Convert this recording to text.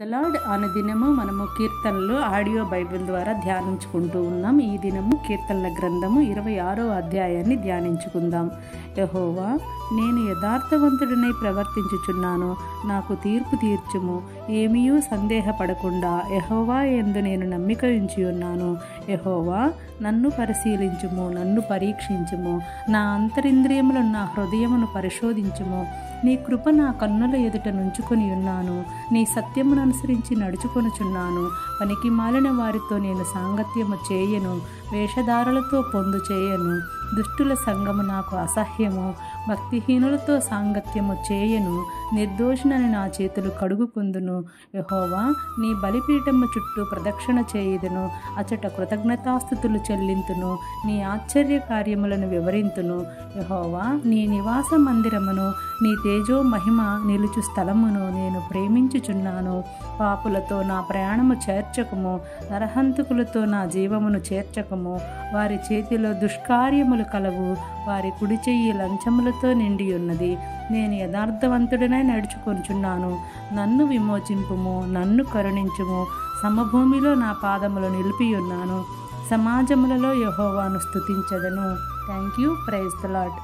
The lord. అనుదినము మనము కీర్తనలు ఆడియో బైబిల్ ద్వారా ధ్యానించుకుంటూ ఉన్నాం. ఈ దినము కీర్తనల గ్రంథము 26వ అధ్యాయాన్ని ధ్యానించుకుందాం. యెహోవా, నేను యథార్థవంతుడినై ప్రవర్తించుచున్నాను, నాకు తీర్పు తీర్చుము. ఏమీయూ సందేహపడకుండా యెహోవా యందు నేను నమ్మిక ఉంచి ఉన్నాను. యెహోవా, నన్ను పరిశీలించుము, నన్ను పరీక్షించుము, నా అంతరింద్రియములను నా హృదయమును పరిశోధించుము. నీ కృప నా కన్నుల ఎదుట నుంచుకొని ఉన్నాను, నీ సత్యమును అనుసరించి నడుచుకొనుచున్నాను. పనికి మాలిన వారితో నేను సాంగత్యము చేయను, వేషధారులతో పొందు చేయను. దుష్టుల సంగము నాకు అసహ్యము, భక్తిహీనులతో సాంగత్యము చేయను. నిర్దోషినని నా చేతులు కడుగుకుందును. యెహోవా, నీ బలిపీఠము చుట్టూ ప్రదక్షిణ చేయుదును, అచట కృతజ్ఞతాస్తుతులు చెల్లింతును, నీ ఆశ్చర్య కార్యములను వివరింతును. యెహోవా, నీ నివాస మందిరమును, నీ తేజో మహిమ నిలుచు స్థలమును నేను ప్రేమించుచున్నాను. పాపులతో నా ప్రయాణము చేర్చకము, నరహంతకులతో నా జీవమును చేర్చకము. వారి చేతిలో దుష్కార్యములు కలవు, వారి కుడి చెయ్యి లంచములతో నిండి ఉన్నది. నేను యథార్థవంతుడనై నడుచుకొనుచున్నాను, నన్ను విమోచింపుము, నన్ను కరుణించుము. సమభూమిలో నా పాదములు నిలిపి ఉన్నాను, సమాజములలో యెహోవాను స్తుతించెదను. Thank you. Praise the lord.